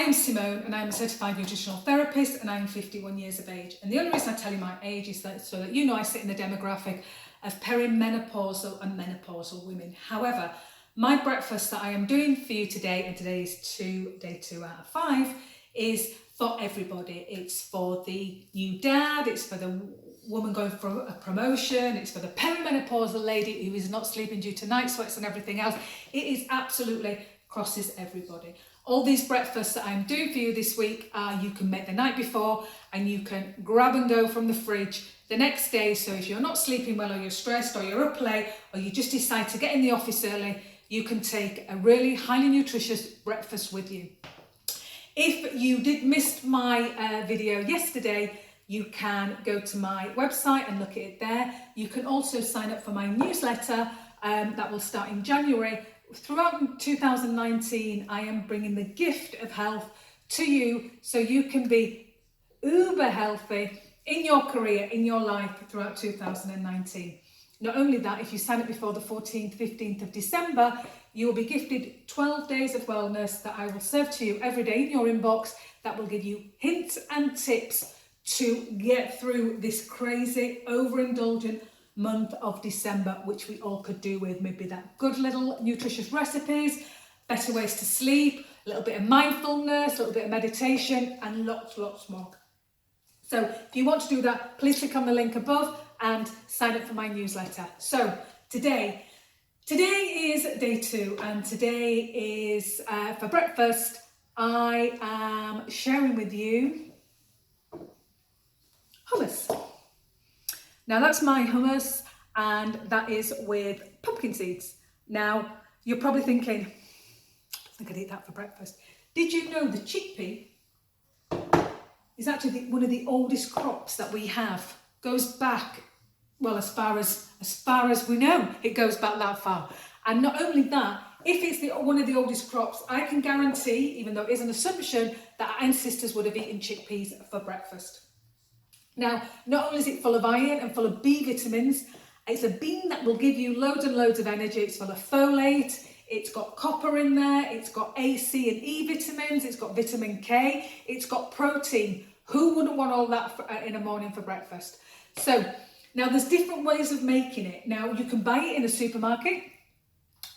am Simone and I am a certified nutritional therapist and I am 51 years of age. And the only reason I tell you my age is that so that you know I sit in the demographic of perimenopausal and menopausal women. However, my breakfast that I am doing for you today, and today is day 2 out of 5, is for everybody. It's for the new dad, it's for the woman going for a promotion, it's for the perimenopausal lady who is not sleeping due to night sweats and everything else. It is absolutely crosses everybody. All these breakfasts that I'm doing for you this week you can make the night before and you can grab and go from the fridge the next day. So if you're not sleeping well or you're stressed or you're up late or you just decide to get in the office early, you can take a really highly nutritious breakfast with you. If you did miss my video yesterday, you can go to my website and look at it there. You can also sign up for my newsletter that will start in January. Throughout 2019, I am bringing the gift of health to you so you can be uber healthy in your career, in your life throughout 2019. Not only that, if you sign up before the 14th, 15th of December, you will be gifted 12 days of wellness that I will serve to you every day in your inbox that will give you hints and tips to get through this crazy, overindulgent month of December, which we all could do with. Maybe that good little nutritious recipes, better ways to sleep, a little bit of mindfulness, a little bit of meditation, and lots more. So if you want to do that, please click on the link above and sign up for my newsletter. So today is day 2, and today is for breakfast. I am sharing with you hummus. Now that's my hummus, and that is with pumpkin seeds. Now you're probably thinking, I think I'd eat that for breakfast. Did you know the chickpea is actually one of the oldest crops that we have? Goes back, well, as far as we know, it goes back that far. And not only that, if it's one of the oldest crops, I can guarantee, even though it is an assumption, that our ancestors would have eaten chickpeas for breakfast. Now, not only is it full of iron and full of B vitamins, it's a bean that will give you loads and loads of energy. It's full of folate, it's got copper in there, it's got A, C and E vitamins, it's got vitamin K, it's got protein. Who wouldn't want all that in the morning for breakfast? So, now there's different ways of making it. Now, you can buy it in a supermarket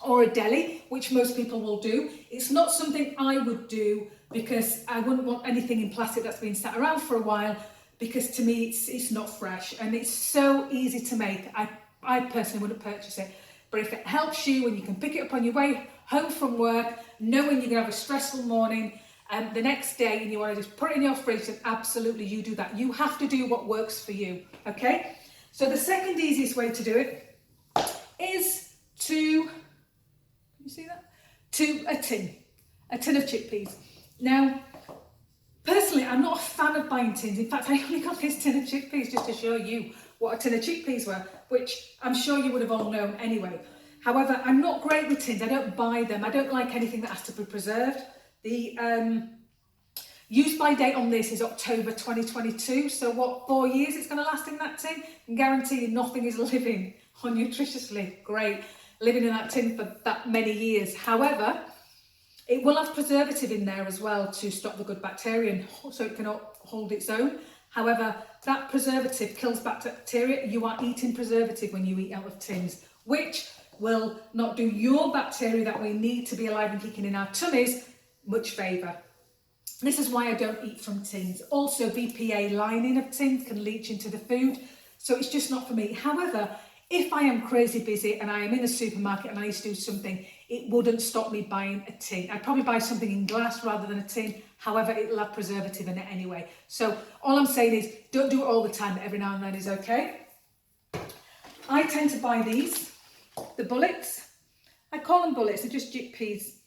or a deli, which most people will do. It's not something I would do because I wouldn't want anything in plastic that's been sat around for a while, because to me it's not fresh and it's so easy to make. I personally wouldn't purchase it. But if it helps you and you can pick it up on your way home from work, knowing you're gonna have a stressful morning the next day and you wanna just put it in your fridge, then absolutely you do that. You have to do what works for you, okay? So the second easiest way to do it is to, can you see that? To a tin of chickpeas. Now, personally, I'm not a fan of buying tins. In fact, I only got this tin of chickpeas just to show you what a tin of chickpeas were, which I'm sure you would have all known anyway. However, I'm not great with tins. I don't buy them. I don't like anything that has to be preserved. The use by date on this is October 2022. So what, 4 years it's going to last in that tin? I can guarantee you nothing is living or nutritiously great living in that tin for that many years. However, it will have preservative in there as well to stop the good bacteria and so it can hold its own. However, that preservative kills bacteria. You are eating preservative when you eat out of tins, which will not do your bacteria that we need to be alive and kicking in our tummies much favour. This is why I don't eat from tins. Also, BPA lining of tins can leach into the food, so it's just not for me. However, if I am crazy busy and I am in a supermarket and I need to do something, it wouldn't stop me buying a tin. I'd probably buy something in glass rather than a tin. However, it'll have preservative in it anyway. So all I'm saying is don't do it all the time, but every now and then is okay. I tend to buy these, the bullets. I call them bullets, they're just chickpeas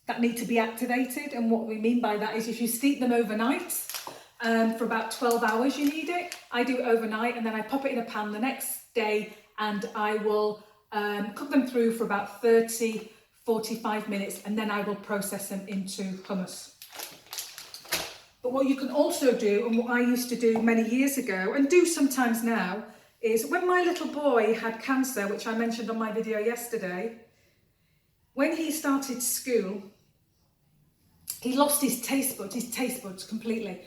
that need to be activated. And what we mean by that is if you steep them overnight, for about 12 hours you need it. I do it overnight and then I pop it in a pan the next day and I will cook them through for about 30-45 minutes and then I will process them into hummus. But what you can also do, and what I used to do many years ago and do sometimes now, is when my little boy had cancer, which I mentioned on my video yesterday, when he started school, he lost his taste buds completely.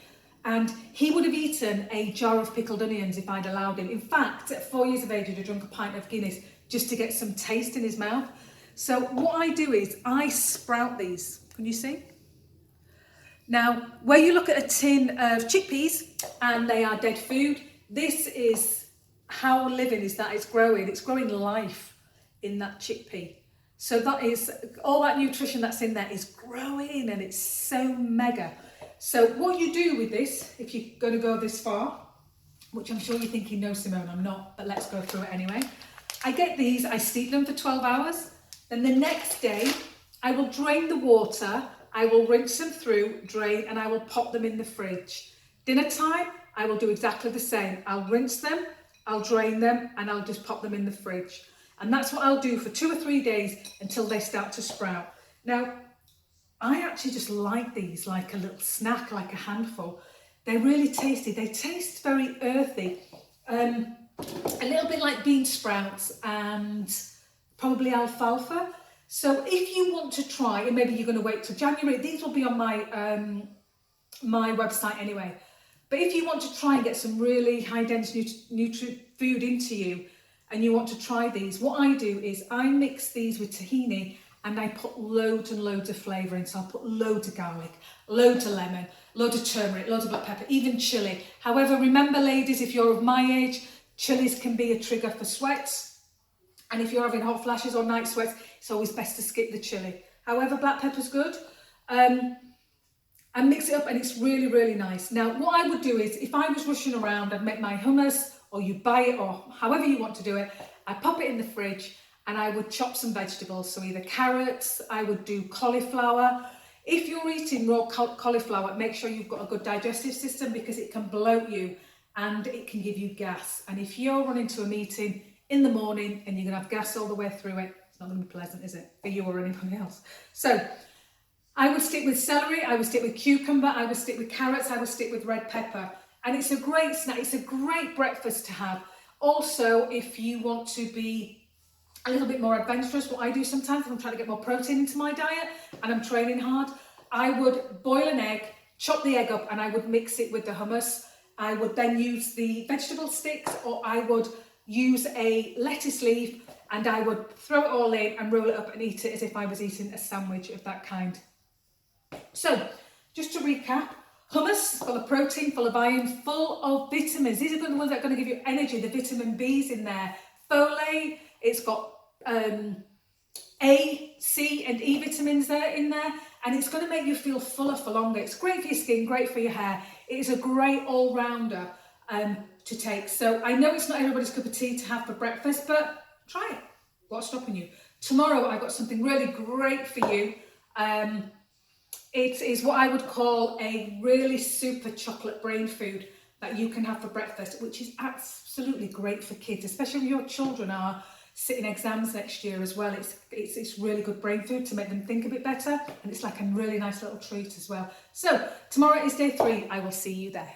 And he would have eaten a jar of pickled onions if I'd allowed him. In fact, at 4 years of age, he'd have drunk a pint of Guinness just to get some taste in his mouth. So what I do is I sprout these. Can you see? Now, where you look at a tin of chickpeas and they are dead food, this is how living is that it's growing. It's growing life in that chickpea. So that is, all that nutrition that's in there is growing and it's so mega. So what you do with this, if you're going to go this far, which I'm sure you're thinking, no Simone, I'm not, but let's go through it anyway. I get these, I steep them for 12 hours. Then the next day, I will drain the water, I will rinse them through, drain, and I will pop them in the fridge. Dinner time, I will do exactly the same. I'll rinse them, I'll drain them, and I'll just pop them in the fridge. And that's what I'll do for 2 or 3 days until they start to sprout. Now, I actually just like these like a little snack, like a handful. They're really tasty. They taste very earthy. A little bit like bean sprouts and probably alfalfa. So if you want to try, and maybe you're going to wait till January, these will be on my my website anyway. But if you want to try and get some really high density nutrient food into you and you want to try these, what I do is I mix these with tahini and I put loads and loads of flavour in. So I'll put loads of garlic, loads of lemon, loads of turmeric, loads of black pepper, even chilli. However, remember ladies, if you're of my age, chilies can be a trigger for sweats. And if you're having hot flashes or night sweats, it's always best to skip the chilli. However, black pepper's good. And mix it up and it's really, really nice. Now, what I would do is, if I was rushing around, I'd make my hummus, or you buy it, or however you want to do it, I'd pop it in the fridge and I would chop some vegetables. So either carrots, I would do cauliflower. If you're eating raw cauliflower, make sure you've got a good digestive system because it can bloat you and it can give you gas. And if you're running to a meeting in the morning and you're gonna have gas all the way through it, it's not gonna be pleasant, is it? For you or anybody else. So I would stick with celery, I would stick with cucumber, I would stick with carrots, I would stick with red pepper. And it's a great snack, it's a great breakfast to have. Also, if you want to be a little bit more adventurous, what I do sometimes if I'm trying to get more protein into my diet and I'm training hard, I would boil an egg, chop the egg up and I would mix it with the hummus. I would then use the vegetable sticks, or I would use a lettuce leaf and I would throw it all in and roll it up and eat it as if I was eating a sandwich of that kind. So, just to recap, hummus, full of protein, full of iron, full of vitamins. These are the ones that are going to give you energy, the vitamin B's in there. Folate, it's got A, C and E vitamins in there, and it's going to make you feel fuller for longer. It's great for your skin, great for your hair. It is a great all-rounder to take. So I know it's not everybody's cup of tea to have for breakfast, but try it. What's stopping you? Tomorrow I've got something really great for you. It is what I would call a really super chocolate brain food that you can have for breakfast, which is absolutely great for kids, especially when your children are sitting exams next year as well. It's really good brain food to make them think a bit better, and it's like a really nice little treat as well. So tomorrow is day 3. I will see you there.